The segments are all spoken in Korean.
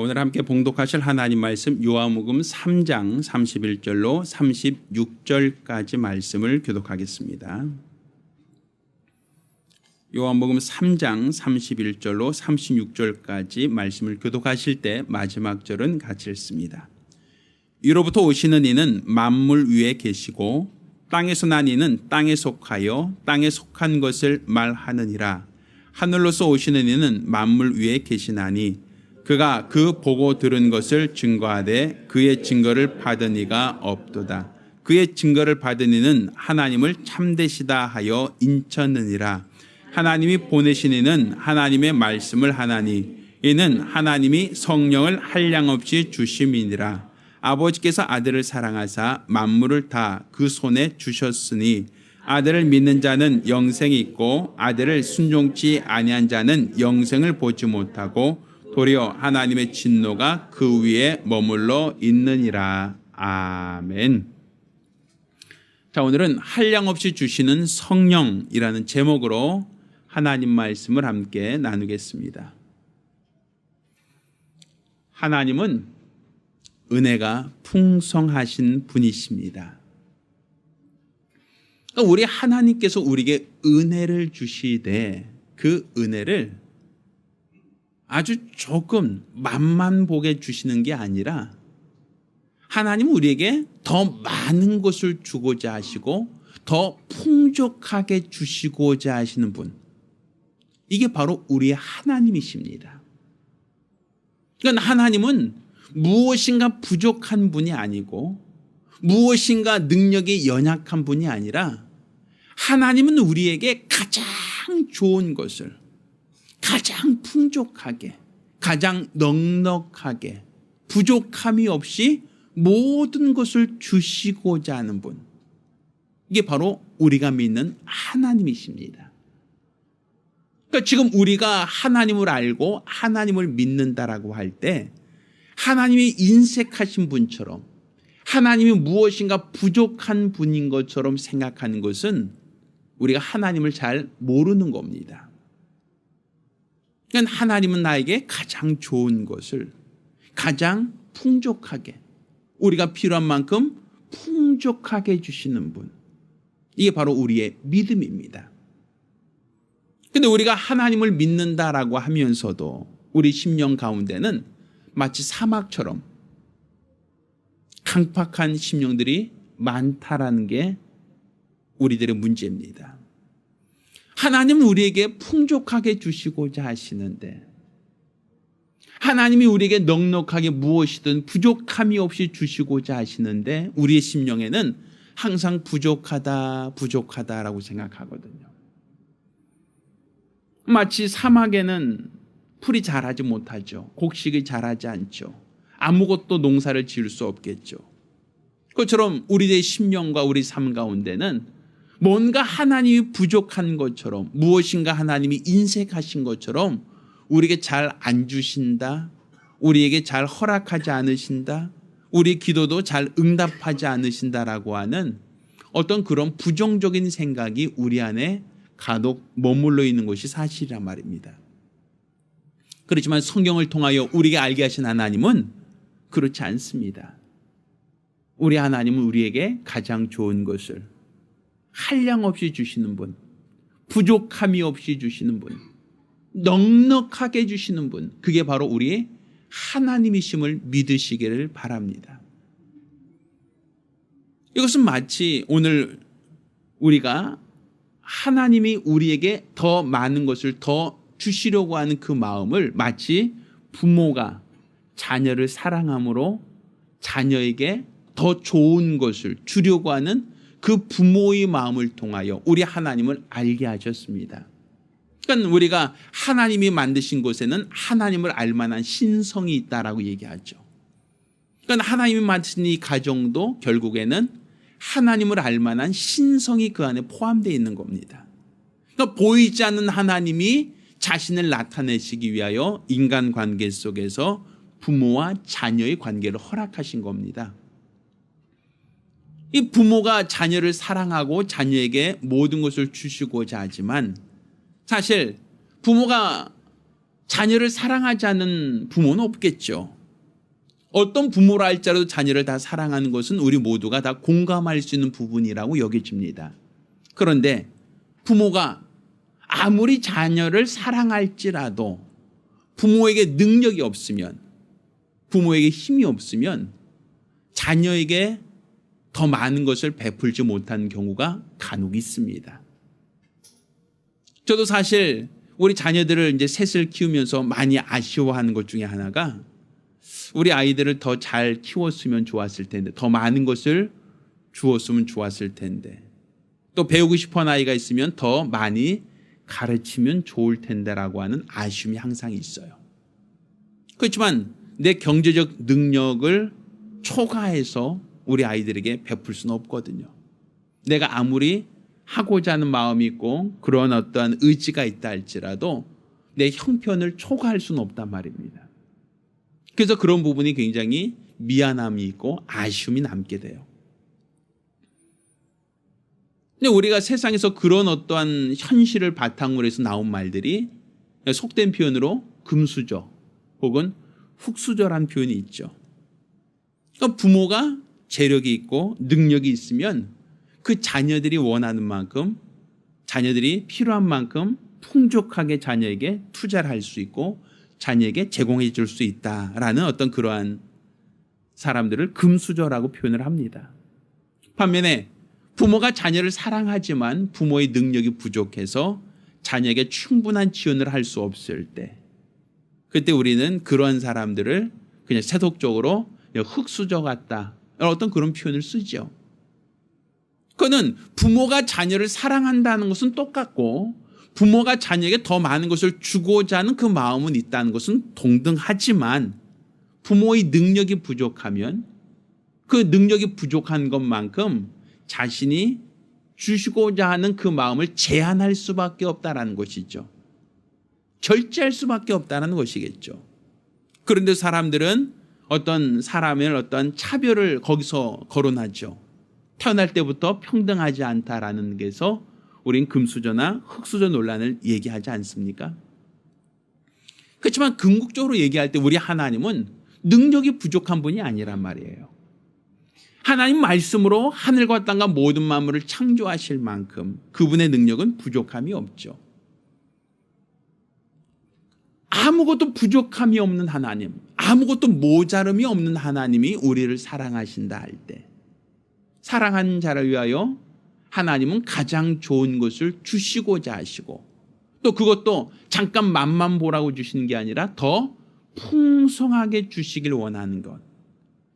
오늘 함께 봉독하실 하나님 말씀 요한복음 3장 31절로 36절까지 말씀을 교독하겠습니다. 요한복음 3장 31절로 36절까지 말씀을 교독하실 때 마지막 절은 같이 읽습니다. 위로부터 오시는 이는 만물 위에 계시고 땅에서 난 이는 땅에 속하여 땅에 속한 것을 말하느니라. 하늘로서 오시는 이는 만물 위에 계시나니 그가 그 보고 들은 것을 증거하되 그의 증거를 받은 이가 없도다. 그의 증거를 받은 이는 하나님을 참되시다 하여 인쳤느니라. 하나님이 보내신 이는 하나님의 말씀을 하나니 이는 하나님이 성령을 한량없이 주심이니라. 아버지께서 아들을 사랑하사 만물을 다 그 손에 주셨으니 아들을 믿는 자는 영생이 있고 아들을 순종치 아니한 자는 영생을 보지 못하고 도리어 하나님의 진노가 그 위에 머물러 있느니라. 아멘. 자, 오늘은 한량없이 주시는 성령이라는 제목으로 하나님 말씀을 함께 나누겠습니다. 하나님은 은혜가 풍성하신 분이십니다. 우리 하나님께서 우리에게 은혜를 주시되 그 은혜를 아주 조금 맛만 보게 주시는 게 아니라 하나님은 우리에게 더 많은 것을 주고자 하시고 더 풍족하게 주시고자 하시는 분, 이게 바로 우리의 하나님이십니다. 그러니까 하나님은 무엇인가 부족한 분이 아니고 무엇인가 능력이 연약한 분이 아니라 하나님은 우리에게 가장 좋은 것을 가장 풍족하게, 가장 넉넉하게, 부족함이 없이 모든 것을 주시고자 하는 분, 이게 바로 우리가 믿는 하나님이십니다. 그러니까 지금 우리가 하나님을 알고 하나님을 믿는다라고 할 때 하나님이 인색하신 분처럼, 하나님이 무엇인가 부족한 분인 것처럼 생각하는 것은 우리가 하나님을 잘 모르는 겁니다. 그러니까 하나님은 나에게 가장 좋은 것을 가장 풍족하게, 우리가 필요한 만큼 풍족하게 주시는 분, 이게 바로 우리의 믿음입니다. 그런데 우리가 하나님을 믿는다라고 하면서도 우리 심령 가운데는 마치 사막처럼 강팍한 심령들이 많다라는 게 우리들의 문제입니다. 하나님은 우리에게 풍족하게 주시고자 하시는데, 하나님이 우리에게 넉넉하게 무엇이든 부족함이 없이 주시고자 하시는데 우리의 심령에는 항상 부족하다라고 생각하거든요. 마치 사막에는 풀이 자라지 못하죠. 곡식이 자라지 않죠. 아무것도 농사를 지을 수 없겠죠. 그것처럼 우리의 심령과 우리 삶 가운데는 뭔가 하나님이 부족한 것처럼, 무엇인가 하나님이 인색하신 것처럼 우리에게 잘 안 주신다, 우리에게 잘 허락하지 않으신다, 우리 기도도 잘 응답하지 않으신다라고 하는 어떤 그런 부정적인 생각이 우리 안에 가득 머물러 있는 것이 사실이란 말입니다. 그렇지만 성경을 통하여 우리에게 알게 하신 하나님은 그렇지 않습니다. 우리 하나님은 우리에게 가장 좋은 것을 한량없이 주시는 분, 부족함이 없이 주시는 분, 넉넉하게 주시는 분, 그게 바로 우리의 하나님이심을 믿으시기를 바랍니다. 이것은 마치 오늘 우리가 하나님이 우리에게 더 많은 것을 더 주시려고 하는 그 마음을 마치 부모가 자녀를 사랑함으로 자녀에게 더 좋은 것을 주려고 하는 그 부모의 마음을 통하여 우리 하나님을 알게 하셨습니다. 그러니까 우리가 하나님이 만드신 곳에는 하나님을 알 만한 신성이 있다라고 얘기하죠. 그러니까 하나님이 만드신 이 가정도 결국에는 하나님을 알 만한 신성이 그 안에 포함되어 있는 겁니다. 그러니까 보이지 않는 하나님이 자신을 나타내시기 위하여 인간관계 속에서 부모와 자녀의 관계를 허락하신 겁니다. 이 부모가 자녀를 사랑하고 자녀에게 모든 것을 주시고자 하지만 사실 부모가 자녀를 사랑하지 않는 부모는 없겠죠. 어떤 부모라 할지라도 자녀를 다 사랑하는 것은 우리 모두가 다 공감할 수 있는 부분이라고 여겨집니다. 그런데 부모가 아무리 자녀를 사랑할지라도 부모에게 능력이 없으면, 부모에게 힘이 없으면 자녀에게 더 많은 것을 베풀지 못하는 경우가 간혹 있습니다. 저도 사실 우리 자녀들을 이제 셋을 키우면서 많이 아쉬워하는 것 중에 하나가 우리 아이들을 더 잘 키웠으면 좋았을 텐데, 더 많은 것을 주었으면 좋았을 텐데, 또 배우고 싶은 아이가 있으면 더 많이 가르치면 좋을 텐데라고 하는 아쉬움이 항상 있어요. 그렇지만 내 경제적 능력을 초과해서 우리 아이들에게 베풀 수는 없거든요. 내가 아무리 하고자 하는 마음이 있고 그런 어떠한 의지가 있다 할지라도 내 형편을 초과할 수는 없단 말입니다. 그래서 그런 부분이 굉장히 미안함이 있고 아쉬움이 남게 돼요. 근데 우리가 세상에서 그런 어떠한 현실을 바탕으로 해서 나온 말들이 속된 표현으로 금수저 혹은 흙수저라는 표현이 있죠. 그러니까 부모가 재력이 있고 능력이 있으면 그 자녀들이 원하는 만큼, 자녀들이 필요한 만큼 풍족하게 자녀에게 투자를 할 수 있고 자녀에게 제공해 줄 수 있다라는 어떤 그러한 사람들을 금수저라고 표현을 합니다. 반면에 부모가 자녀를 사랑하지만 부모의 능력이 부족해서 자녀에게 충분한 지원을 할 수 없을 때, 그때 우리는 그런 사람들을 그냥 세속적으로 흙수저 같다, 어떤 그런 표현을 쓰죠. 그거는 부모가 자녀를 사랑한다는 것은 똑같고 부모가 자녀에게 더 많은 것을 주고자 하는 그 마음은 있다는 것은 동등하지만, 부모의 능력이 부족하면 그 능력이 부족한 것만큼 자신이 주시고자 하는 그 마음을 제한할 수밖에 없다는 것이죠. 절제할 수밖에 없다는 것이겠죠. 그런데 사람들은 어떤 사람의 어떤 차별을 거기서 거론하죠. 태어날 때부터 평등하지 않다라는 데서 우린 금수저나 흙수저 논란을 얘기하지 않습니까? 그렇지만 궁극적으로 얘기할 때 우리 하나님은 능력이 부족한 분이 아니란 말이에요. 하나님 말씀으로 하늘과 땅과 모든 만물을 창조하실 만큼 그분의 능력은 부족함이 없죠. 아무것도 부족함이 없는 하나님, 아무것도 모자름이 없는 하나님이 우리를 사랑하신다 할 때, 사랑하는 자를 위하여 하나님은 가장 좋은 것을 주시고자 하시고, 또 그것도 잠깐 맛만 보라고 주시는 게 아니라 더 풍성하게 주시길 원하는 것,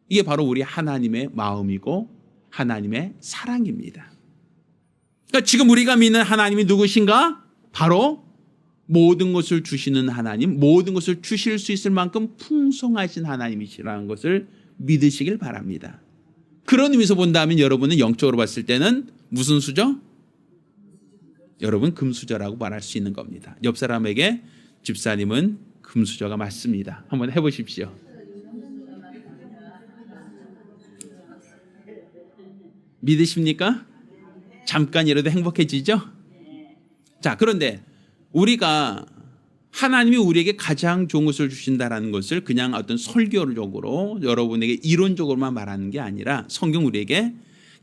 이게 바로 우리 하나님의 마음이고 하나님의 사랑입니다. 그러니까 지금 우리가 믿는 하나님이 누구신가? 바로 모든 것을 주시는 하나님, 모든 것을 주실 수 있을 만큼 풍성하신 하나님이시라는 것을 믿으시길 바랍니다. 그런 의미에서 본다면 여러분은 영적으로 봤을 때는 무슨 수저? 여러분 금수저라고 말할 수 있는 겁니다. 옆 사람에게 집사님은 금수저가 맞습니다. 한번 해보십시오. 믿으십니까? 잠깐이라도 행복해지죠? 자, 그런데 우리가 하나님이 우리에게 가장 좋은 것을 주신다라는 것을 그냥 어떤 설교적으로 여러분에게 이론적으로만 말하는 게 아니라, 성경 우리에게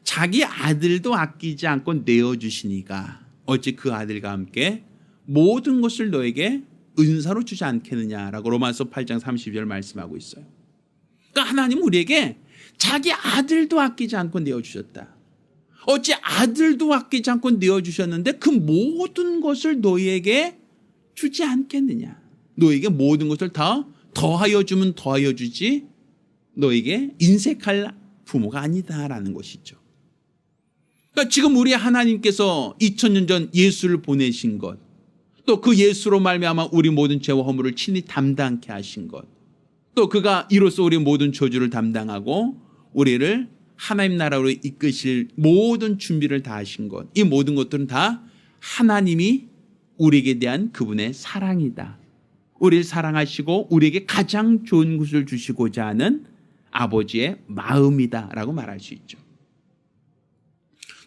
자기 아들도 아끼지 않고 내어주시니까 어찌 그 아들과 함께 모든 것을 너에게 은사로 주지 않겠느냐라고 로마서 8장 32절 말씀하고 있어요. 그러니까 하나님은 우리에게 자기 아들도 아끼지 않고 내어주셨다. 어찌 아들도 아끼지 않고 내어주셨는데 그 모든 것을 너희에게 주지 않겠느냐. 너에게 모든 것을 다 더하여 주면 더하여 주지 너에게 인색할 부모가 아니다라는 것이죠. 그러니까 지금 우리 하나님께서 2000년 전 예수를 보내신 것, 또 그 예수로 말미암아 우리 모든 죄와 허물을 친히 담당케 하신 것, 또 그가 이로써 우리 모든 저주를 담당하고 우리를 하나님 나라로 이끄실 모든 준비를 다 하신 것, 이 모든 것들은 다 하나님이 우리에게 대한 그분의 사랑이다. 우리를 사랑하시고 우리에게 가장 좋은 것을 주시고자 하는 아버지의 마음이다라고 말할 수 있죠.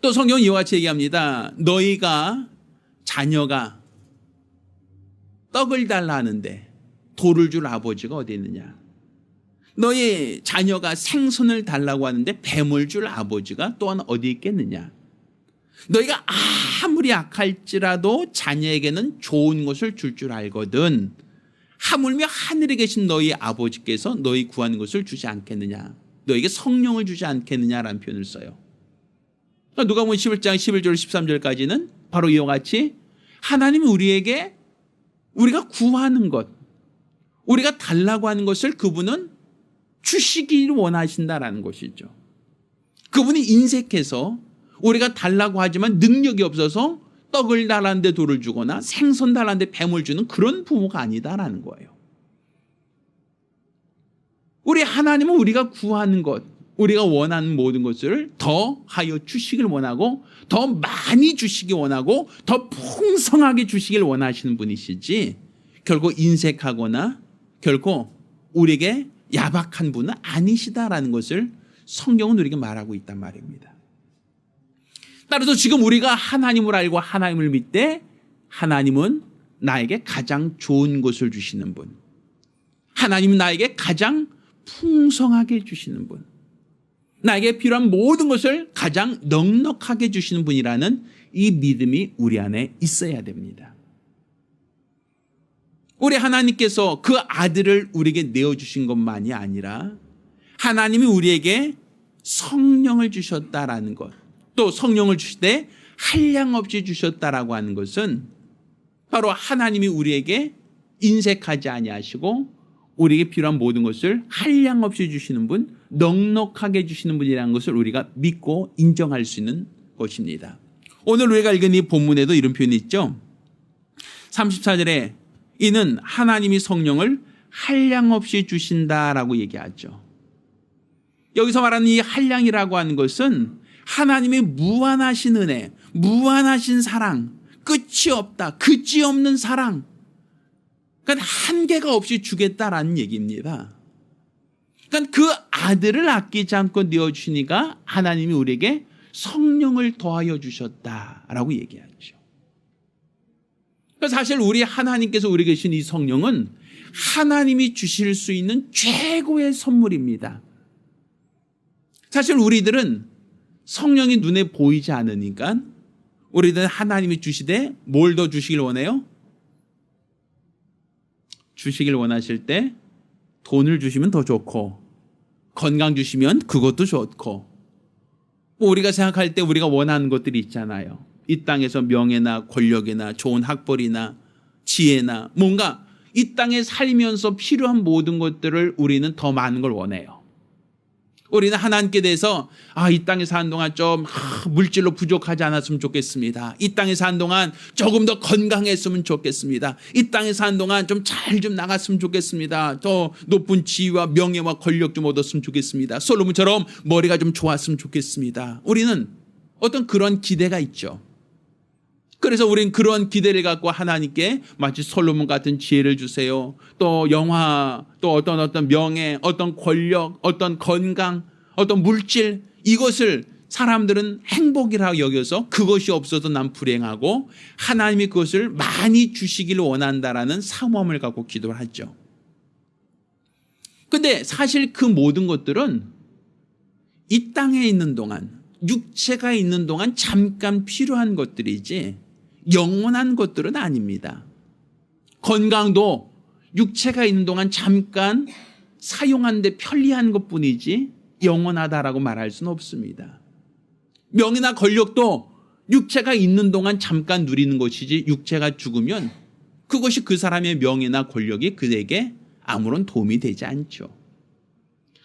또 성경은 이와 같이 얘기합니다. 너희가 자녀가 떡을 달라 하는데 돌을 줄 아버지가 어디 있느냐? 너의 자녀가 생선을 달라고 하는데 뱀을 줄 아버지가 또한 어디 있겠느냐? 너희가 아무리 악할지라도 자녀에게는 좋은 것을 줄 알거든 하물며 하늘에 계신 너희 아버지께서 너희 구하는 것을 주지 않겠느냐? 너에게 성령을 주지 않겠느냐라는 표현을 써요. 누가복음 11장 11절 13절까지는 바로 이와 같이 하나님이 우리에게 우리가 구하는 것, 우리가 달라고 하는 것을 그분은 주시기를 원하신다라는 것이죠. 그분이 인색해서 우리가 달라고 하지만 능력이 없어서 떡을 달라는데 돌을 주거나 생선 달라는데 뱀을 주는 그런 부모가 아니다라는 거예요. 우리 하나님은 우리가 구하는 것, 우리가 원하는 모든 것을 더하여 주시길 원하고 더 많이 주시길 원하고 더 풍성하게 주시길 원하시는 분이시지 결국 인색하거나 결코 우리에게 야박한 분은 아니시다라는 것을 성경은 우리에게 말하고 있단 말입니다. 따라서 지금 우리가 하나님을 알고 하나님을 믿되 하나님은 나에게 가장 좋은 것을 주시는 분, 하나님은 나에게 가장 풍성하게 주시는 분, 나에게 필요한 모든 것을 가장 넉넉하게 주시는 분이라는 이 믿음이 우리 안에 있어야 됩니다. 우리 하나님께서 그 아들을 우리에게 내어주신 것만이 아니라 하나님이 우리에게 성령을 주셨다라는 것, 또 성령을 주실 때 한량없이 주셨다라고 하는 것은 바로 하나님이 우리에게 인색하지 아니하시고 우리에게 필요한 모든 것을 한량없이 주시는 분, 넉넉하게 주시는 분이라는 것을 우리가 믿고 인정할 수 있는 것입니다. 오늘 우리가 읽은 이 본문에도 이런 표현이 있죠. 34절에 이는 하나님이 성령을 한량없이 주신다라고 얘기하죠. 여기서 말하는 이 한량이라고 하는 것은 하나님의 무한하신 은혜, 무한하신 사랑, 끝이 없다, 끝이 없는 사랑, 그러니까 한계가 없이 주겠다라는 얘기입니다. 그러니까 그 아들을 아끼지 않고 내어주시니까 하나님이 우리에게 성령을 더하여 주셨다라고 얘기하죠. 그러니까 사실 우리 하나님께서 우리에게 주신 이 성령은 하나님이 주실 수 있는 최고의 선물입니다. 사실 우리들은 성령이 눈에 보이지 않으니까 우리들은 하나님이 주시되 뭘 더 주시길 원해요? 주시길 원하실 때 돈을 주시면 더 좋고 건강 주시면 그것도 좋고 우리가 생각할 때 우리가 원하는 것들이 있잖아요. 이 땅에서 명예나 권력이나 좋은 학벌이나 지혜나 뭔가 이 땅에 살면서 필요한 모든 것들을 우리는 더 많은 걸 원해요. 우리는 하나님께 대해서 이 땅에 사는 동안 좀 물질로 부족하지 않았으면 좋겠습니다. 이 땅에 사는 동안 조금 더 건강했으면 좋겠습니다. 이 땅에 사는 동안 좀 잘 좀 나갔으면 좋겠습니다. 더 높은 지위와 명예와 권력 좀 얻었으면 좋겠습니다. 솔로몬처럼 머리가 좀 좋았으면 좋겠습니다. 우리는 어떤 그런 기대가 있죠. 그래서 우리는 그런 기대를 갖고 하나님께 마치 솔로몬 같은 지혜를 주세요. 또 영화, 또 어떤 명예, 어떤 권력, 어떤 건강, 어떤 물질, 이것을 사람들은 행복이라고 여겨서 그것이 없어도 난 불행하고 하나님이 그것을 많이 주시기를 원한다라는 사모함을 갖고 기도를 하죠. 그런데 사실 그 모든 것들은 이 땅에 있는 동안, 육체가 있는 동안 잠깐 필요한 것들이지 영원한 것들은 아닙니다. 건강도 육체가 있는 동안 잠깐 사용하는데 편리한 것뿐이지 영원하다라고 말할 수는 없습니다. 명예나 권력도 육체가 있는 동안 잠깐 누리는 것이지 육체가 죽으면 그것이 그 사람의 명예나 권력이 그에게 아무런 도움이 되지 않죠.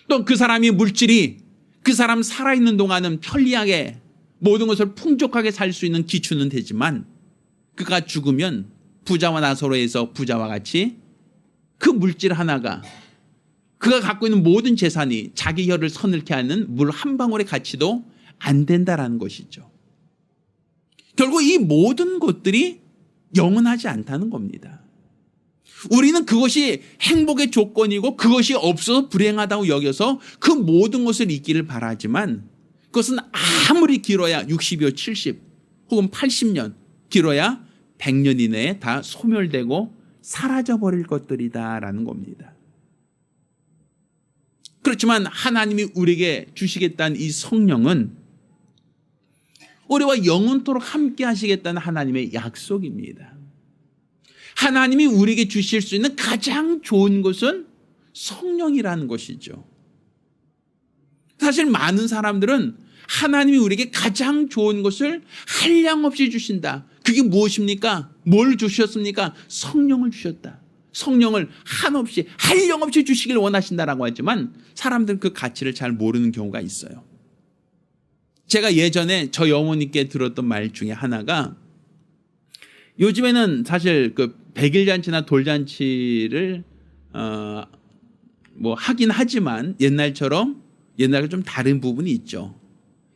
또 그 사람의 물질이 그 사람 살아있는 동안은 편리하게 모든 것을 풍족하게 살 수 있는 기초는 되지만 그가 죽으면 부자와 나사로에서 부자와 같이 그 물질 하나가 그가 갖고 있는 모든 재산이 자기 혀를 서늘케 하는 물 한 방울의 가치도 안 된다라는 것이죠. 결국 이 모든 것들이 영원하지 않다는 겁니다. 우리는 그것이 행복의 조건이고 그것이 없어서 불행하다고 여겨서 그 모든 것을 잊기를 바라지만 그것은 아무리 길어야 60여 70 혹은 80년 길어야 100년 이내에 다 소멸되고 사라져버릴 것들이다라는 겁니다. 그렇지만 하나님이 우리에게 주시겠다는 이 성령은 우리와 영원토록 함께 하시겠다는 하나님의 약속입니다. 하나님이 우리에게 주실 수 있는 가장 좋은 것은 성령이라는 것이죠. 사실 많은 사람들은 하나님이 우리에게 가장 좋은 것을 한량없이 주신다. 그게 무엇입니까? 뭘 주셨습니까? 성령을 주셨다. 성령을 한없이 한량없이 주시길 원하신다라고 하지만 사람들은 그 가치를 잘 모르는 경우가 있어요. 제가 예전에 저희 어머니께 들었던 말 중에 하나가, 요즘에는 사실 그 백일잔치나 돌잔치를 뭐 하긴 하지만 옛날과 좀 다른 부분이 있죠.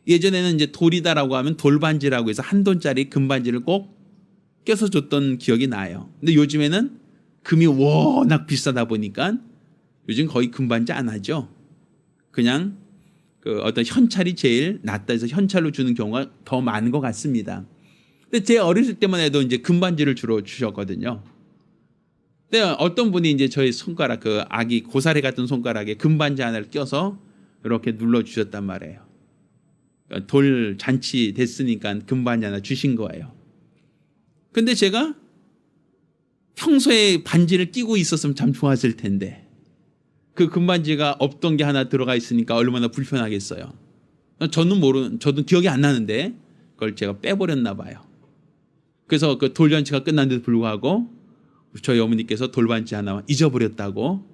예전에는 이제 돌이다라고 하면 돌반지라고 해서 한 돈짜리 금반지를 꼭 껴서 줬던 기억이 나요. 근데 요즘에는 금이 워낙 비싸다 보니까 요즘 거의 금반지 안 하죠. 그냥 그 어떤 현찰이 제일 낫다 해서 현찰로 주는 경우가 더 많은 것 같습니다. 근데 제 어렸을 때만 해도 이제 금반지를 주로 주셨거든요. 근데 어떤 분이 이제 저희 손가락, 그 아기 고사리 같은 손가락에 금반지 하나를 껴서 이렇게 눌러 주셨단 말이에요. 돌 잔치 됐으니까 금반지 하나 주신 거예요. 근데 제가 평소에 반지를 끼고 있었으면 참 좋았을 텐데 그 금반지가 없던 게 하나 들어가 있으니까 얼마나 불편하겠어요. 저도 기억이 안 나는데 그걸 제가 빼버렸나 봐요. 그래서 그 돌잔치가 끝났는데도 불구하고 저희 어머니께서 돌반지 하나 잊어버렸다고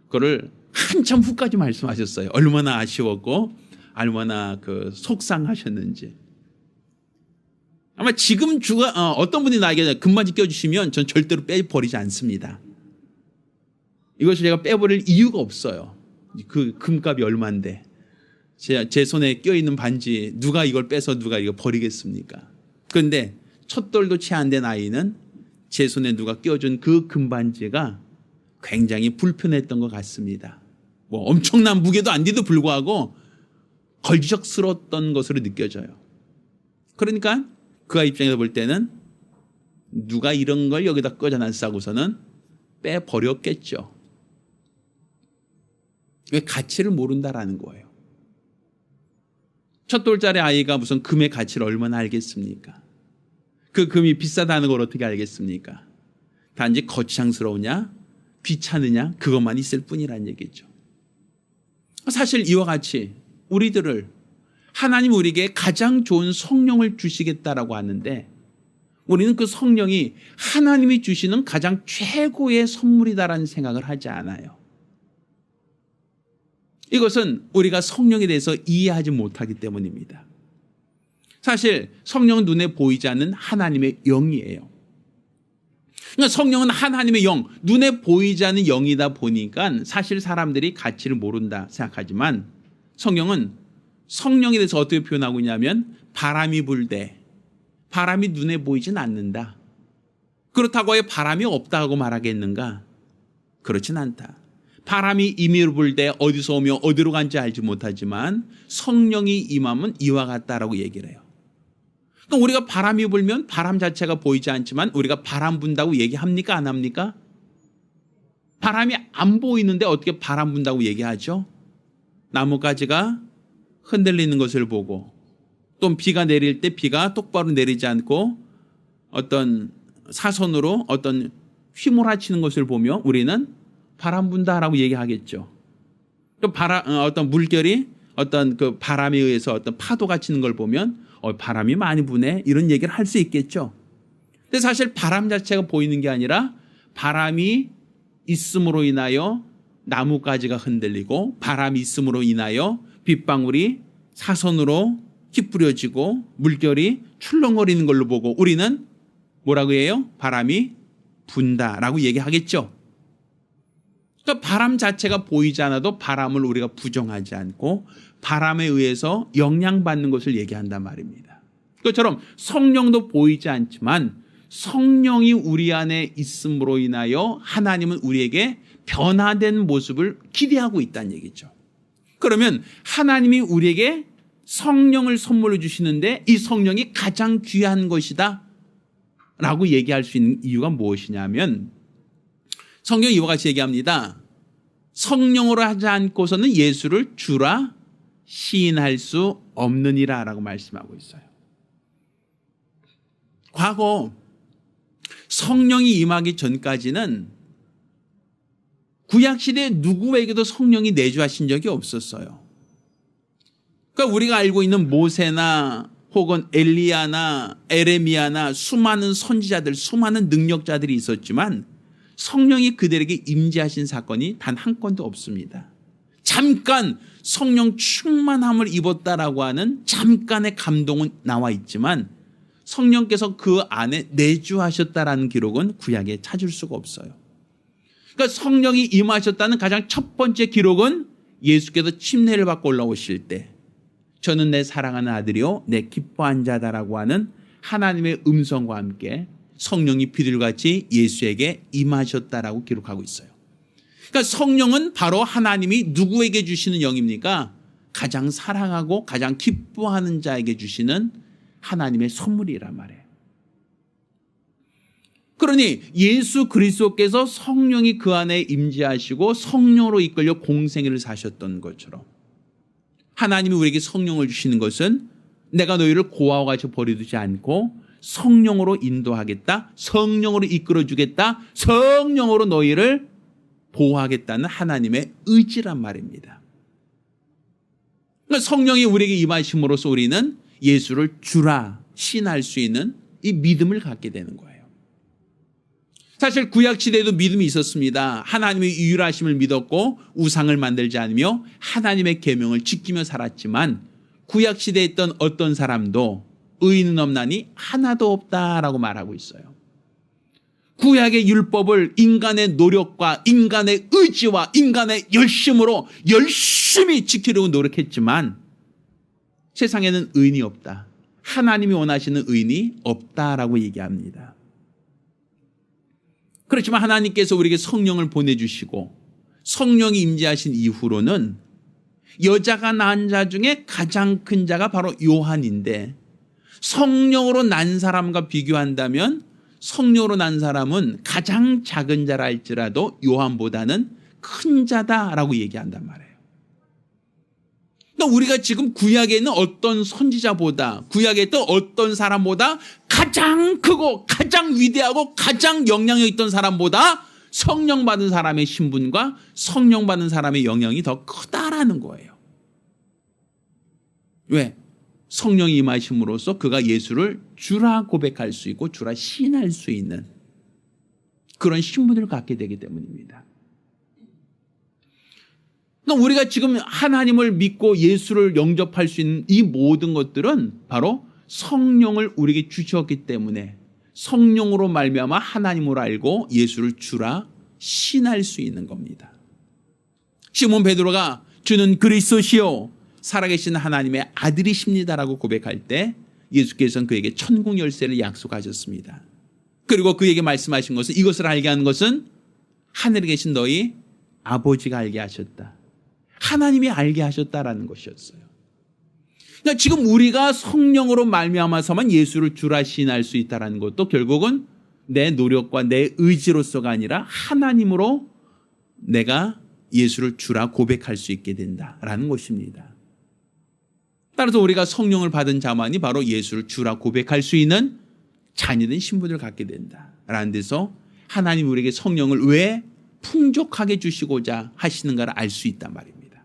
그거를 한참 후까지 말씀하셨어요. 얼마나 아쉬웠고 얼마나 그 속상하셨는지. 아마 지금 어떤 분이 나에게 금반지 껴주시면 전 절대로 빼버리지 않습니다. 이것을 제가 빼버릴 이유가 없어요. 그 금값이 얼마인데 제 손에 껴있는 반지 누가 이걸 빼서 누가 이거 버리겠습니까? 그런데 첫 돌도 채 안 된 아이는 제 손에 누가 껴준 그 금반지가 굉장히 불편했던 것 같습니다. 뭐 엄청난 무게도 아닌데도 불구하고 걸기적스러웠던 것으로 느껴져요. 그러니까 그 아이 입장에서 볼 때는 누가 이런 걸 여기다 꽂아놨다고서는 빼버렸겠죠. 왜 가치를 모른다라는 거예요. 첫 돌짜리 아이가 무슨 금의 가치를 얼마나 알겠습니까? 그 금이 비싸다는 걸 어떻게 알겠습니까? 단지 거창스러우냐 귀찮으냐 그것만 있을 뿐이란 얘기죠. 사실 이와 같이 우리들을 하나님 우리에게 가장 좋은 성령을 주시겠다라고 하는데 우리는 그 성령이 하나님이 주시는 가장 최고의 선물이다라는 생각을 하지 않아요. 이것은 우리가 성령에 대해서 이해하지 못하기 때문입니다. 사실 성령은 눈에 보이지 않는 하나님의 영이에요. 그러니까 성령은 하나님의 영, 눈에 보이지 않는 영이다 보니까 사실 사람들이 가치를 모른다 생각하지만 성령은 성령에 대해서 어떻게 표현하고 있냐면 바람이 불 때 바람이 눈에 보이진 않는다. 그렇다고 해 바람이 없다고 말하겠는가? 그렇진 않다. 바람이 임의로 불 때 어디서 오며 어디로 간지 알지 못하지만 성령이 임하면 이와 같다라고 얘기를 해요. 그러니까 우리가 바람이 불면 바람 자체가 보이지 않지만 우리가 바람 분다고 얘기합니까? 안 합니까? 바람이 안 보이는데 어떻게 바람 분다고 얘기하죠? 나뭇가지가 흔들리는 것을 보고 또 비가 내릴 때 비가 똑바로 내리지 않고 어떤 사선으로 어떤 휘몰아치는 것을 보며 우리는 바람 분다라고 얘기하겠죠. 또 어떤 물결이 어떤 그 바람에 의해서 어떤 파도가 치는 걸 보면 바람이 많이 부네 이런 얘기를 할 수 있겠죠. 근데 사실 바람 자체가 보이는 게 아니라 바람이 있음으로 인하여 나뭇가지가 흔들리고 바람이 있음으로 인하여 빗방울이 사선으로 휘뿌려지고 물결이 출렁거리는 걸로 보고 우리는 뭐라고 해요? 바람이 분다라고 얘기하겠죠. 그러니까 바람 자체가 보이지 않아도 바람을 우리가 부정하지 않고 바람에 의해서 영향받는 것을 얘기한단 말입니다. 그것처럼 성령도 보이지 않지만 성령이 우리 안에 있음으로 인하여 하나님은 우리에게 변화된 모습을 기대하고 있다는 얘기죠. 그러면 하나님이 우리에게 성령을 선물로 주시는데 이 성령이 가장 귀한 것이다 라고 얘기할 수 있는 이유가 무엇이냐면 성경이 이와 같이 얘기합니다. 성령으로 하지 않고서는 예수를 주라 시인할 수 없느니라 라고 말씀하고 있어요. 과거 성령이 임하기 전까지는 구약시대에 누구에게도 성령이 내주하신 적이 없었어요. 그러니까 우리가 알고 있는 모세나 혹은 엘리야나 에레미야나 수많은 선지자들, 수많은 능력자들이 있었지만 성령이 그들에게 임재하신 사건이 단 한 건도 없습니다. 잠깐 성령 충만함을 입었다라고 하는 잠깐의 감동은 나와 있지만 성령께서 그 안에 내주하셨다라는 기록은 구약에 찾을 수가 없어요. 그러니까 성령이 임하셨다는 가장 첫 번째 기록은 예수께서 침례를 받고 올라오실 때 저는 내 사랑하는 아들이요 내 기뻐한 자다라고 하는 하나님의 음성과 함께 성령이 비둘같이 예수에게 임하셨다라고 기록하고 있어요. 그러니까 성령은 바로 하나님이 누구에게 주시는 영입니까? 가장 사랑하고 가장 기뻐하는 자에게 주시는 하나님의 선물이란 말이에요. 그러니 예수 그리스도께서 성령이 그 안에 임재하시고 성령으로 이끌려 공생애를 사셨던 것처럼 하나님이 우리에게 성령을 주시는 것은 내가 너희를 고아와 같이 버려두지 않고 성령으로 인도하겠다, 성령으로 이끌어주겠다, 성령으로 너희를 보호하겠다는 하나님의 의지란 말입니다. 그러니까 성령이 우리에게 임하심으로써 우리는 예수를 주라 신할 수 있는 이 믿음을 갖게 되는 거예요. 사실 구약시대에도 믿음이 있었습니다. 하나님의 유일하심을 믿었고 우상을 만들지 않으며 하나님의 계명을 지키며 살았지만 구약시대에 있던 어떤 사람도 의인은 없나니 하나도 없다라고 말하고 있어요. 구약의 율법을 인간의 노력과 인간의 의지와 인간의 열심으로 열심히 지키려고 노력했지만 세상에는 의인이 없다. 하나님이 원하시는 의인이 없다라고 얘기합니다. 그렇지만 하나님께서 우리에게 성령을 보내주시고 성령이 임재하신 이후로는 여자가 낳은 자 중에 가장 큰 자가 바로 요한인데 성령으로 난 사람과 비교한다면 성령으로 난 사람은 가장 작은 자라 할지라도 요한보다는 큰 자다라고 얘기한단 말이에요. 그러니까 우리가 지금 구약에 있는 어떤 선지자보다 구약에 있던 어떤 사람보다 가장 크고 가장 위대하고 가장 영향력 있던 사람보다 성령 받은 사람의 신분과 성령 받은 사람의 영향이 더 크다라는 거예요. 왜? 성령이 임하심으로써 그가 예수를 주라 고백할 수 있고 주라 시인할 수 있는 그런 신분을 갖게 되기 때문입니다. 그러니까 우리가 지금 하나님을 믿고 예수를 영접할 수 있는 이 모든 것들은 바로 성령을 우리에게 주셨기 때문에 성령으로 말미암아 하나님으로 알고 예수를 주라 신할 수 있는 겁니다. 시몬 베드로가 주는 그리스도시요 살아계신 하나님의 아들이십니다라고 고백할 때 예수께서는 그에게 천국 열쇠를 약속하셨습니다. 그리고 그에게 말씀하신 것은 이것을 알게 하는 것은 하늘에 계신 너희 아버지가 알게 하셨다. 하나님이 알게 하셨다라는 것이었어요. 그러니까 지금 우리가 성령으로 말미암아서만 예수를 주라 시인할 수 있다는 것도 결국은 내 노력과 내 의지로서가 아니라 하나님으로 내가 예수를 주라 고백할 수 있게 된다라는 것입니다. 따라서 우리가 성령을 받은 자만이 바로 예수를 주라 고백할 수 있는 자녀된 신분을 갖게 된다라는 데서 하나님 우리에게 성령을 왜 풍족하게 주시고자 하시는가를 알 수 있단 말입니다.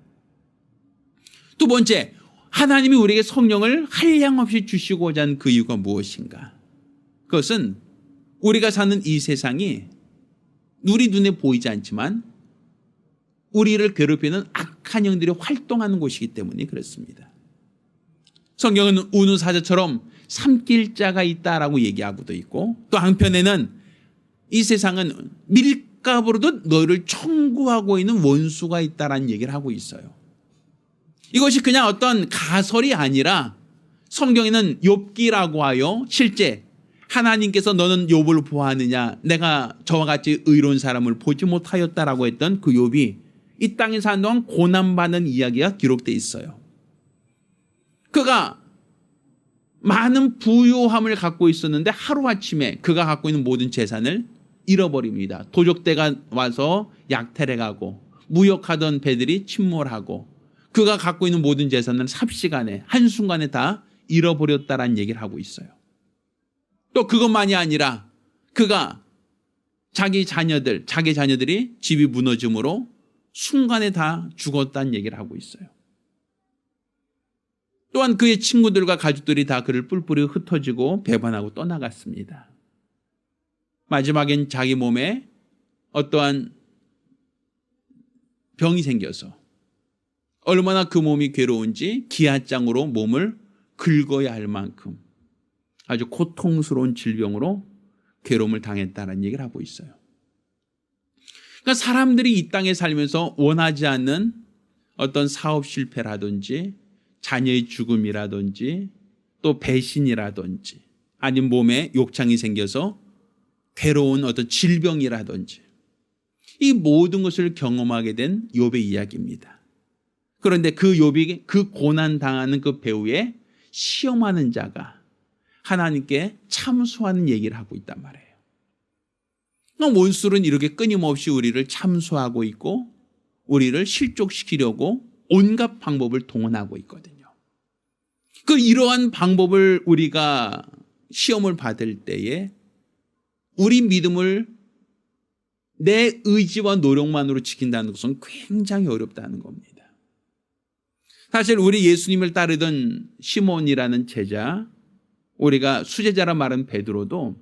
두 번째, 하나님이 우리에게 성령을 한량없이 주시고자 하는 그 이유가 무엇인가? 그것은 우리가 사는 이 세상이 우리 눈에 보이지 않지만 우리를 괴롭히는 악한 영들이 활동하는 곳이기 때문에 그렇습니다. 성경은 우는 사자처럼 삼킬 자가 있다라고 얘기하고도 있고 또 한편에는 이 세상은 밀가부로도 너를 청구하고 있는 원수가 있다라는 얘기를 하고 있어요. 이것이 그냥 어떤 가설이 아니라 성경에는 욥기라고 하여 실제 하나님께서 너는 욥을 보아하느냐 내가 저와 같이 의로운 사람을 보지 못하였다라고 했던 그 욥이 이 땅에 사는 동안 고난받는 이야기가 기록되어 있어요. 그가 많은 부유함을 갖고 있었는데 하루아침에 그가 갖고 있는 모든 재산을 잃어버립니다. 도적대가 와서 약탈해 가고 무역하던 배들이 침몰하고 그가 갖고 있는 모든 재산은 삽시간에 한순간에 다 잃어버렸다라는 얘기를 하고 있어요. 또 그것만이 아니라 그가 자기 자녀들이 집이 무너짐으로 순간에 다 죽었다는 얘기를 하고 있어요. 또한 그의 친구들과 가족들이 다 그를 뿔뿔이 흩어지고 배반하고 떠나갔습니다. 마지막엔 자기 몸에 어떠한 병이 생겨서 얼마나 그 몸이 괴로운지 기아장으로 몸을 긁어야 할 만큼 아주 고통스러운 질병으로 괴로움을 당했다는 얘기를 하고 있어요. 그러니까 사람들이 이 땅에 살면서 원하지 않는 어떤 사업 실패라든지 자녀의 죽음이라든지 또 배신이라든지 아니면 몸에 욕창이 생겨서 괴로운 어떤 질병이라든지 이 모든 것을 경험하게 된 욥의 이야기입니다. 그런데 그 욥이 그 고난 당하는 그 배후에 시험하는 자가 하나님께 참소하는 얘기를 하고 있단 말이에요. 원수는 이렇게 끊임없이 우리를 참소하고 있고 우리를 실족시키려고 온갖 방법을 동원하고 있거든요. 그 이러한 방법을 우리가 시험을 받을 때에 우리 믿음을 내 의지와 노력만으로 지킨다는 것은 굉장히 어렵다는 겁니다. 사실 우리 예수님을 따르던 시몬이라는 제자, 우리가 수제자라 말한 베드로도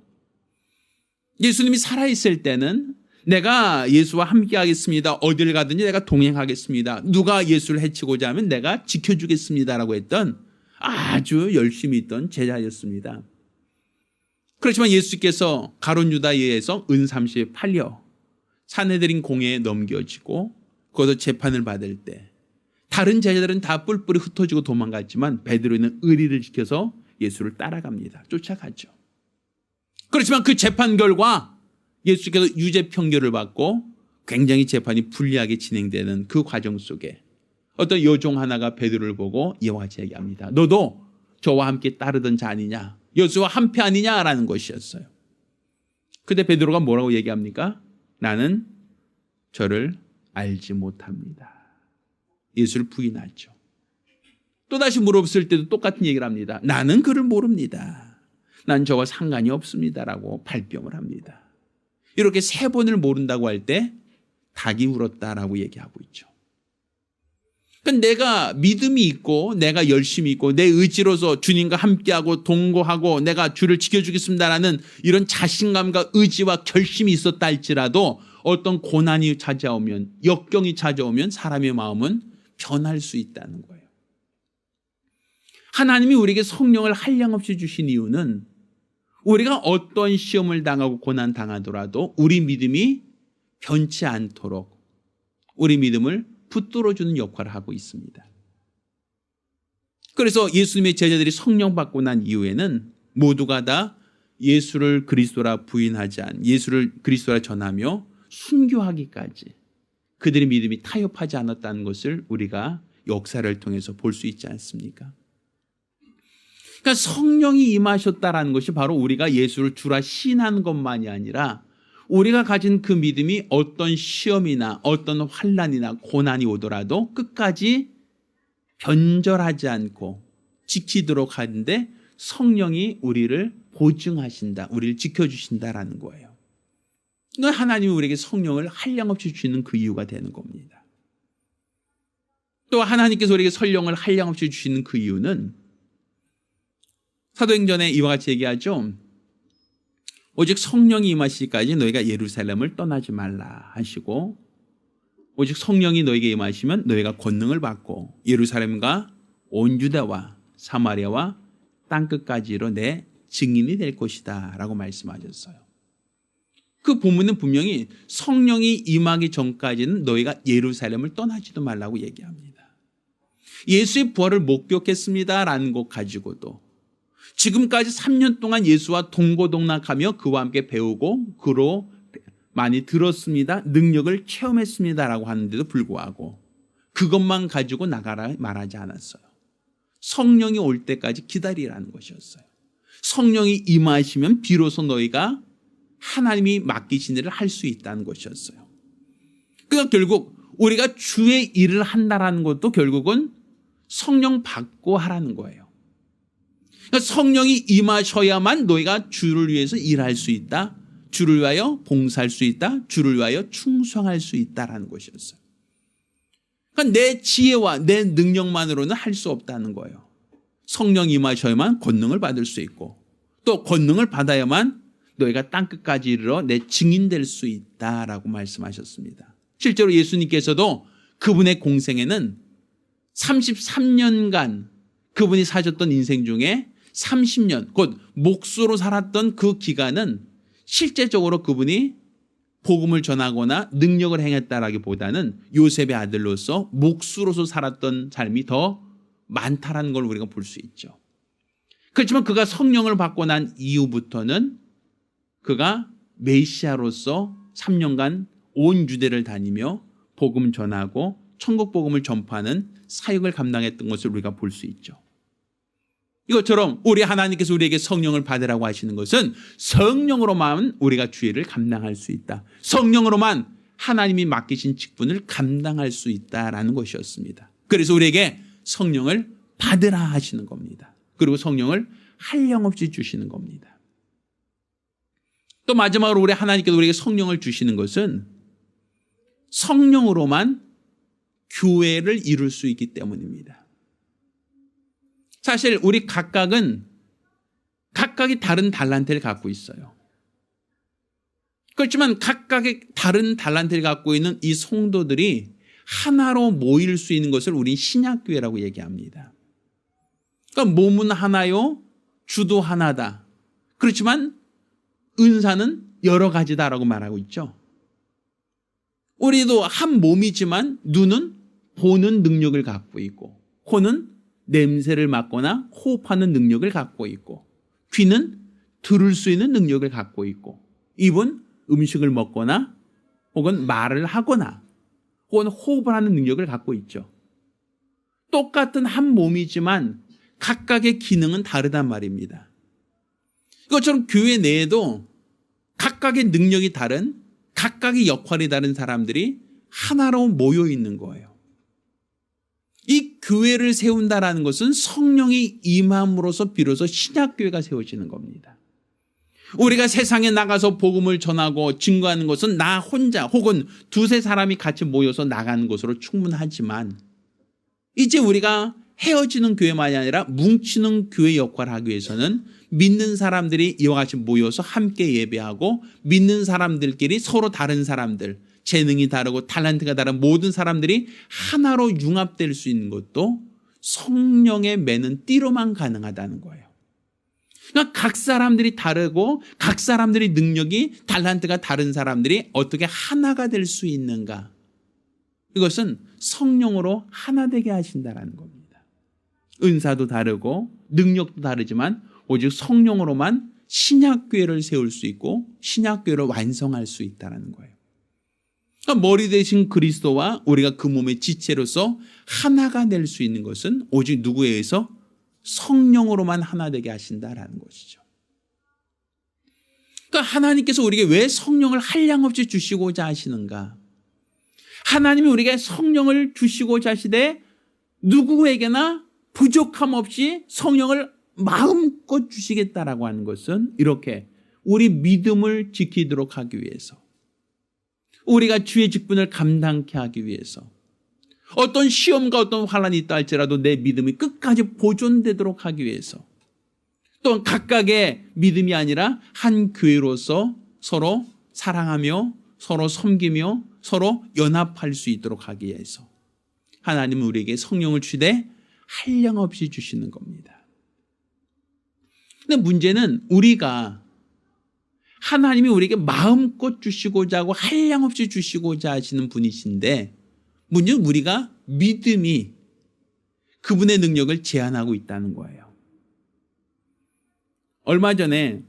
예수님이 살아있을 때는 내가 예수와 함께 하겠습니다. 어딜 가든지 내가 동행하겠습니다. 누가 예수를 해치고자 하면 내가 지켜주겠습니다라고 했던 아주 열심히 있던 제자였습니다. 그렇지만 예수께서 가룟 유다에 의해서 은삼시에 팔려 산헤드린 공회에 넘겨지고 거기서 재판을 받을 때 다른 제자들은 다 뿔뿔이 흩어지고 도망갔지만 베드로는 의리를 지켜서 예수를 따라갑니다. 쫓아가죠. 그렇지만 그 재판 결과 예수께서 유죄 판결을 받고 굉장히 재판이 불리하게 진행되는 그 과정 속에 어떤 여종 하나가 베드로를 보고 이와 같이 얘기합니다. 너도 저와 함께 따르던 자 아니냐? 예수와 한패 아니냐라는 것이었어요. 그때 베드로가 뭐라고 얘기합니까? 나는 저를 알지 못합니다. 예수를 부인하죠. 또다시 물어봤을 때도 똑같은 얘기를 합니다. 나는 그를 모릅니다. 난 저와 상관이 없습니다라고 발뺌을 합니다. 이렇게 3번을 모른다고 할 때 닭이 울었다라고 얘기하고 있죠. 그러니까 내가 믿음이 있고 내가 열심히 있고 내 의지로서 주님과 함께하고 동거하고 내가 주를 지켜주겠습니다라는 이런 자신감과 의지와 결심이 있었다 할지라도 어떤 고난이 찾아오면 역경이 찾아오면 사람의 마음은 변할 수 있다는 거예요. 하나님이 우리에게 성령을 한량없이 주신 이유는 우리가 어떤 시험을 당하고 고난 당하더라도 우리 믿음이 변치 않도록 우리 믿음을 붙들어주는 역할을 하고 있습니다. 그래서 예수님의 제자들이 성령 받고 난 이후에는 모두가 다 예수를 그리스도라 부인하지 않은 예수를 그리스도라 전하며 순교하기까지 그들의 믿음이 타협하지 않았다는 것을 우리가 역사를 통해서 볼 수 있지 않습니까? 그러니까 성령이 임하셨다라는 것이 바로 우리가 예수를 주라 시인하는 것만이 아니라 우리가 가진 그 믿음이 어떤 시험이나 어떤 환난이나 고난이 오더라도 끝까지 변절하지 않고 지키도록 하는데 성령이 우리를 보증하신다, 우리를 지켜주신다라는 거예요. 그러니까 하나님이 우리에게 성령을 한량없이 주시는 그 이유가 되는 겁니다. 또 하나님께서 우리에게 성령을 한량없이 주시는 그 이유는 사도행전에 이와 같이 얘기하죠. 오직 성령이 임하시기까지 너희가 예루살렘을 떠나지 말라 하시고 오직 성령이 너희에게 임하시면 너희가 권능을 받고 예루살렘과 온 유다와 사마리아와 땅끝까지로 내 증인이 될 것이다 라고 말씀하셨어요. 그 본문은 분명히 성령이 임하기 전까지는 너희가 예루살렘을 떠나지도 말라고 얘기합니다. 예수의 부활을 목격했습니다라는 것 가지고도 지금까지 3년 동안 예수와 동고동락하며 그와 함께 배우고 그로 많이 들었습니다. 능력을 체험했습니다라고 하는데도 불구하고 그것만 가지고 나가라 말하지 않았어요. 성령이 올 때까지 기다리라는 것이었어요. 성령이 임하시면 비로소 너희가 하나님이 맡기신 일을 할 수 있다는 것이었어요. 그러니까 결국 우리가 주의 일을 한다라는 것도 결국은 성령 받고 하라는 거예요. 그러니까 성령이 임하셔야만 너희가 주를 위해서 일할 수 있다. 주를 위하여 봉사할 수 있다. 주를 위하여 충성할 수 있다라는 것이었어요. 그러니까 내 지혜와 내 능력만으로는 할 수 없다는 거예요. 성령 임하셔야만 권능을 받을 수 있고 또 권능을 받아야만 너희가 땅끝까지 이르러 내 증인될 수 있다라고 말씀하셨습니다. 실제로 예수님께서도 그분의 공생에는 33년간 그분이 사셨던 인생 중에 30년 곧 목수로 살았던 그 기간은 실제적으로 그분이 복음을 전하거나 능력을 행했다라기보다는 요셉의 아들로서 목수로서 살았던 삶이 더 많다라는 걸 우리가 볼 수 있죠. 그렇지만 그가 성령을 받고 난 이후부터는 그가 메시아로서 3년간 온 유대를 다니며 복음 전하고 천국 복음을 전파하는 사역을 감당했던 것을 우리가 볼 수 있죠. 이것처럼 우리 하나님께서 우리에게 성령을 받으라고 하시는 것은 성령으로만 우리가 주의를 감당할 수 있다. 성령으로만 하나님이 맡기신 직분을 감당할 수 있다라는 것이었습니다. 그래서 우리에게 성령을 받으라 하시는 겁니다. 그리고 성령을 한량없이 주시는 겁니다. 또 마지막으로 우리 하나님께서 우리에게 성령을 주시는 것은 성령으로만 교회를 이룰 수 있기 때문입니다. 사실 우리 각각이 다른 달란트를 갖고 있어요. 그렇지만 각각의 다른 달란트를 갖고 있는 이 성도들이 하나로 모일 수 있는 것을 우린 신약교회라고 얘기합니다. 그러니까 몸은 하나요, 주도 하나다. 그렇지만 은사는 여러 가지다라고 말하고 있죠. 우리도 한 몸이지만 눈은 보는 능력을 갖고 있고 코는 냄새를 맡거나 호흡하는 능력을 갖고 있고 귀는 들을 수 있는 능력을 갖고 있고 입은 음식을 먹거나 혹은 말을 하거나 혹은 호흡을 하는 능력을 갖고 있죠. 똑같은 한 몸이지만 각각의 기능은 다르단 말입니다. 이것처럼 교회 내에도 각각의 능력이 다른 각각의 역할이 다른 사람들이 하나로 모여 있는 거예요. 이 교회를 세운다라는 것은 성령이 임함으로써 비로소 신약교회가 세워지는 겁니다. 우리가 세상에 나가서 복음을 전하고 증거하는 것은 나 혼자 혹은 두세 사람이 같이 모여서 나가는 것으로 충분하지만 이제 우리가 헤어지는 교회만이 아니라 뭉치는 교회 역할을 하기 위해서는 믿는 사람들이 이와 같이 모여서 함께 예배하고 믿는 사람들끼리 서로 다른 사람들 재능이 다르고 탤런트가 다른 모든 사람들이 하나로 융합될 수 있는 것도 성령의 매는 띠로만 가능하다는 거예요. 그러니까 각 사람들이 다르고 각 사람들의 능력이 탤런트가 다른 사람들이 어떻게 하나가 될 수 있는가. 이것은 성령으로 하나 되게 하신다는 겁니다. 은사도 다르고 능력도 다르지만 오직 성령으로만 신약교회를 세울 수 있고 신약교회를 완성할 수 있다는 거예요. 그러니까 머리 대신 그리스도와 우리가 그 몸의 지체로서 하나가 될 수 있는 것은 오직 누구에 의해서 성령으로만 하나 되게 하신다라는 것이죠. 그러니까 하나님께서 우리에게 왜 성령을 한량없이 주시고자 하시는가? 하나님이 우리에게 성령을 주시고자 하시되 누구에게나 부족함 없이 성령을 마음껏 주시겠다라고 하는 것은 이렇게 우리 믿음을 지키도록 하기 위해서 우리가 주의 직분을 감당케 하기 위해서 어떤 시험과 어떤 환난이 있다 할지라도 내 믿음이 끝까지 보존되도록 하기 위해서 또한 각각의 믿음이 아니라 한 교회로서 서로 사랑하며 서로 섬기며 서로 연합할 수 있도록 하기 위해서 하나님은 우리에게 성령을 주되 한량없이 주시는 겁니다. 근데 문제는 우리가 하나님이 우리에게 마음껏 주시고자 하고 한량없이 주시고자 하시는 분이신데 문제는 우리가 믿음이 그분의 능력을 제한하고 있다는 거예요. 얼마 전에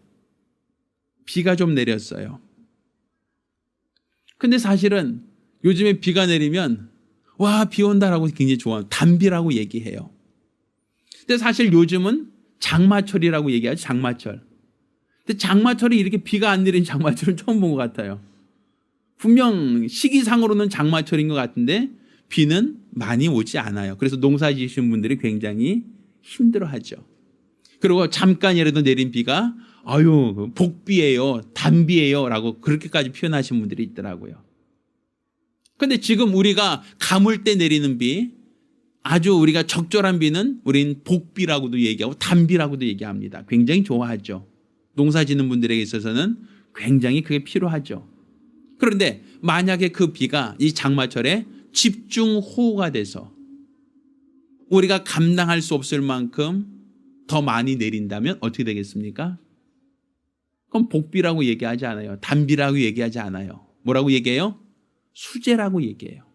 비가 좀 내렸어요. 근데 사실은 요즘에 비가 내리면 와, 비 온다라고 굉장히 좋아해요. 단비라고 얘기해요. 근데 사실 요즘은 장마철이라고 얘기하죠. 장마철. 근데 근데 장마철에 이렇게 비가 안 내리는 장마철은 처음 본 것 같아요. 분명 시기상으로는 장마철인 것 같은데 비는 많이 오지 않아요. 그래서 농사 지으시는 분들이 굉장히 힘들어하죠. 그리고 잠깐이라도 내린 비가 아유 복비예요, 단비예요 라고 그렇게까지 표현하시는 분들이 있더라고요. 그런데 지금 우리가 가물 때 내리는 비, 아주 우리가 적절한 비는 우린 복비라고도 얘기하고 단비라고도 얘기합니다. 굉장히 좋아하죠. 농사 짓는 분들에게 있어서는 굉장히 그게 필요하죠. 그런데 만약에 그 비가 이 장마철에 집중호우가 돼서 우리가 감당할 수 없을 만큼 더 많이 내린다면 어떻게 되겠습니까? 그럼 복비라고 얘기하지 않아요. 단비라고 얘기하지 않아요. 뭐라고 얘기해요? 수재라고 얘기해요.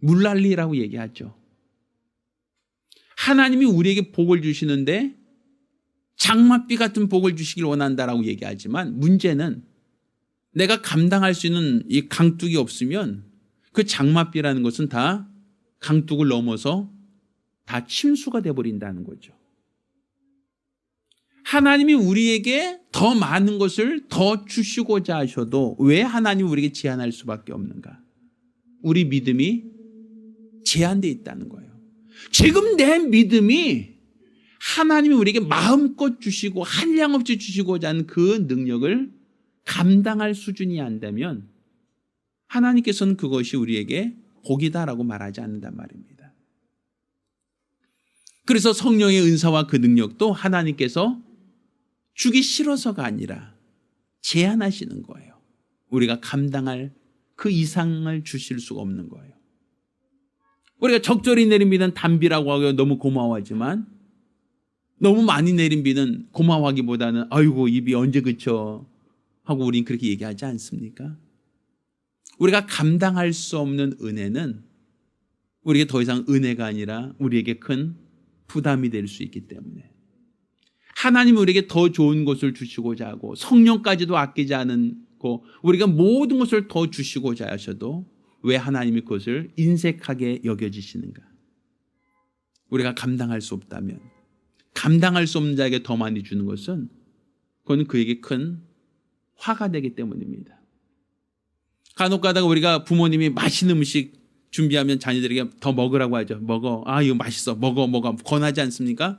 물난리라고 얘기하죠. 하나님이 우리에게 복을 주시는데 장맛비 같은 복을 주시길 원한다라고 얘기하지만 문제는 내가 감당할 수 있는 이 강둑이 없으면 그 장맛비라는 것은 다 강둑을 넘어서 다 침수가 돼버린다는 거죠. 하나님이 우리에게 더 많은 것을 더 주시고자 하셔도 왜 하나님이 우리에게 제한할 수밖에 없는가? 우리 믿음이 제한되어 있다는 거예요. 지금 내 믿음이 하나님이 우리에게 마음껏 주시고 한량없이 주시고자 하는 그 능력을 감당할 수준이 안 되면 하나님께서는 그것이 우리에게 복이다라고 말하지 않는단 말입니다. 그래서 성령의 은사와 그 능력도 하나님께서 주기 싫어서가 아니라 제한하시는 거예요. 우리가 감당할 그 이상을 주실 수가 없는 거예요. 우리가 적절히 내린 비는 단비라고 하고 너무 고마워하지만 너무 많이 내린 비는 고마워하기보다는 아이고 이 비 언제 그쳐 하고 우린 그렇게 얘기하지 않습니까? 우리가 감당할 수 없는 은혜는 우리에게 더 이상 은혜가 아니라 우리에게 큰 부담이 될 수 있기 때문에 하나님이 우리에게 더 좋은 것을 주시고자 하고 성령까지도 아끼지 않고 우리가 모든 것을 더 주시고자 하셔도 왜 하나님이 그것을 인색하게 여겨지시는가? 우리가 감당할 수 없다면 감당할 수 없는 자에게 더 많이 주는 것은 그건 그에게 큰 화가 되기 때문입니다. 간혹 가다가 우리가 부모님이 맛있는 음식 준비하면 자녀들에게 더 먹으라고 하죠. 먹어. 아 이거 맛있어. 먹어. 권하지 않습니까?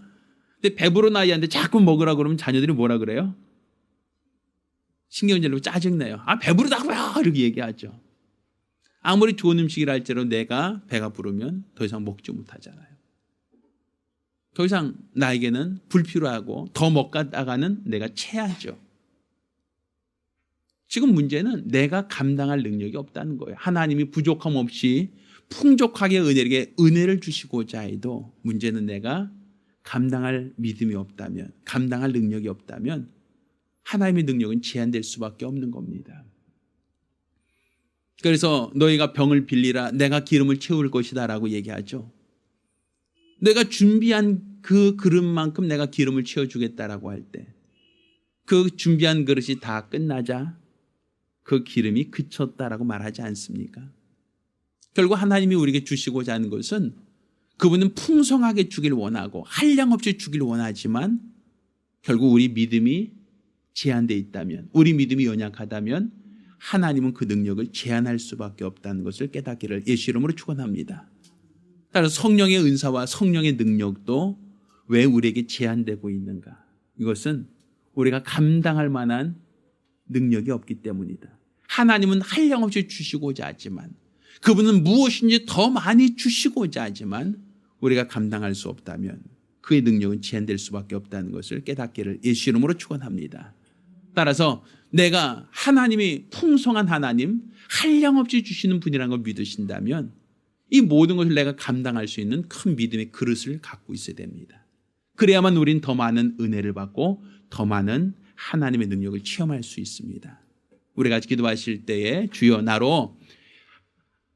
근데 배부른 아이한테 자꾸 먹으라고 그러면 자녀들이 뭐라 그래요? 신경질 내고 짜증내요. 아 배부르다고요. 이렇게 얘기하죠. 아무리 좋은 음식이라 할지라도 내가 배가 부르면 더 이상 먹지 못하잖아요. 더 이상 나에게는 불필요하고 더 먹다가는 내가 체하죠. 지금 문제는 내가 감당할 능력이 없다는 거예요. 하나님이 부족함 없이 풍족하게 은혜를 주시고자 해도 문제는 내가 감당할 믿음이 없다면, 감당할 능력이 없다면 하나님의 능력은 제한될 수밖에 없는 겁니다. 그래서 너희가 병을 빌리라 내가 기름을 채울 것이다 라고 얘기하죠. 내가 준비한 그 그릇만큼 내가 기름을 채워주겠다라고 할 때 그 준비한 그릇이 다 끝나자 그 기름이 그쳤다라고 말하지 않습니까? 결국 하나님이 우리에게 주시고자 하는 것은 그분은 풍성하게 주길 원하고 한량없이 주길 원하지만 결국 우리 믿음이 제한되어 있다면, 우리 믿음이 연약하다면 하나님은 그 능력을 제한할 수밖에 없다는 것을 깨닫기를 예수 이름으로 축원합니다. 따라서 성령의 은사와 성령의 능력도 왜 우리에게 제한되고 있는가? 이것은 우리가 감당할 만한 능력이 없기 때문이다. 하나님은 한량없이 주시고자 하지만 그분은 무엇인지 더 많이 주시고자 하지만 우리가 감당할 수 없다면 그의 능력은 제한될 수밖에 없다는 것을 깨닫기를 예수 이름으로 축원합니다. 따라서 내가 하나님이 풍성한 하나님, 한량없이 주시는 분이라는 걸 믿으신다면 이 모든 것을 내가 감당할 수 있는 큰 믿음의 그릇을 갖고 있어야 됩니다. 그래야만 우린 더 많은 은혜를 받고 더 많은 하나님의 능력을 체험할 수 있습니다. 우리가 기도하실 때에 주여 나로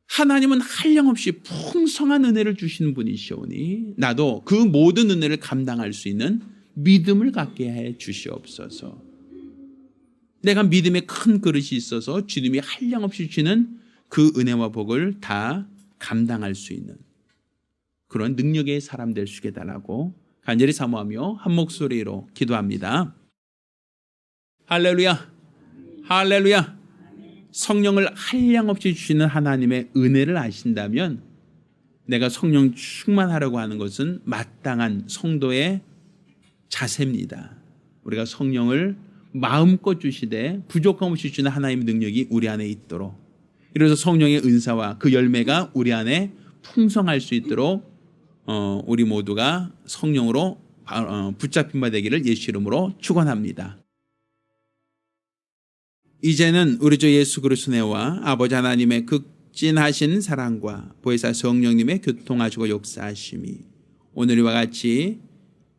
하나님은 한량없이 풍성한 은혜를 주시는 분이시오니 나도 그 모든 은혜를 감당할 수 있는 믿음을 갖게 해 주시옵소서. 내가 믿음의 큰 그릇이 있어서 주님이 한량없이 주시는 그 은혜와 복을 다 감당할 수 있는 그런 능력의 사람 될 수 있게 달라고 간절히 사모하며 한 목소리로 기도합니다. 할렐루야. 할렐루야. 성령을 한량없이 주시는 하나님의 은혜를 아신다면 내가 성령 충만하려고 하는 것은 마땅한 성도의 자세입니다. 우리가 성령을 마음껏 주시되 부족함 없이 주시는 하나님의 능력이 우리 안에 있도록, 이래서 성령의 은사와 그 열매가 우리 안에 풍성할 수 있도록 우리 모두가 성령으로 붙잡힌 바 되기를 예수 이름으로 축원합니다. 이제는 우리 주 예수 그리스도의 은혜와 아버지 하나님의 극진하신 사랑과 보혜사 성령님의 교통하시고 역사하심이 오늘과 같이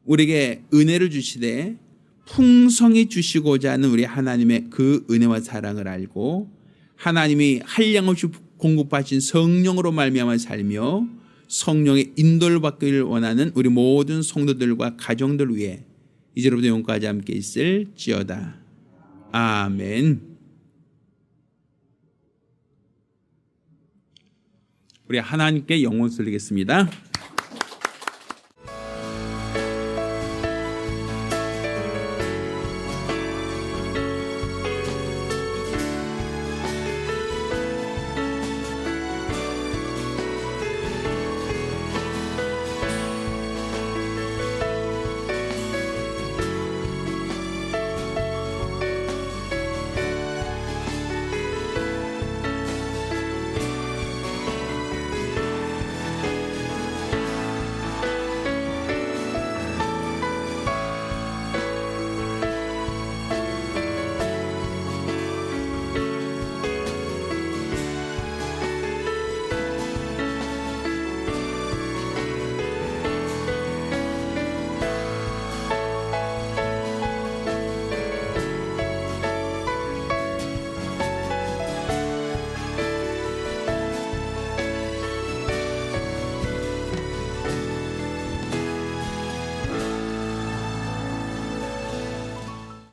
우리에게 은혜를 주시되 풍성히 주시고자 하는 우리 하나님의 그 은혜와 사랑을 알고 하나님이 한량없이 공급하신 성령으로 말미암아 살며 성령의 인도를 받기를 원하는 우리 모든 성도들과 가정들 위해 이제로부터 영원까지 함께 있을지어다. 아멘. 우리 하나님께 영혼 돌리겠습니다.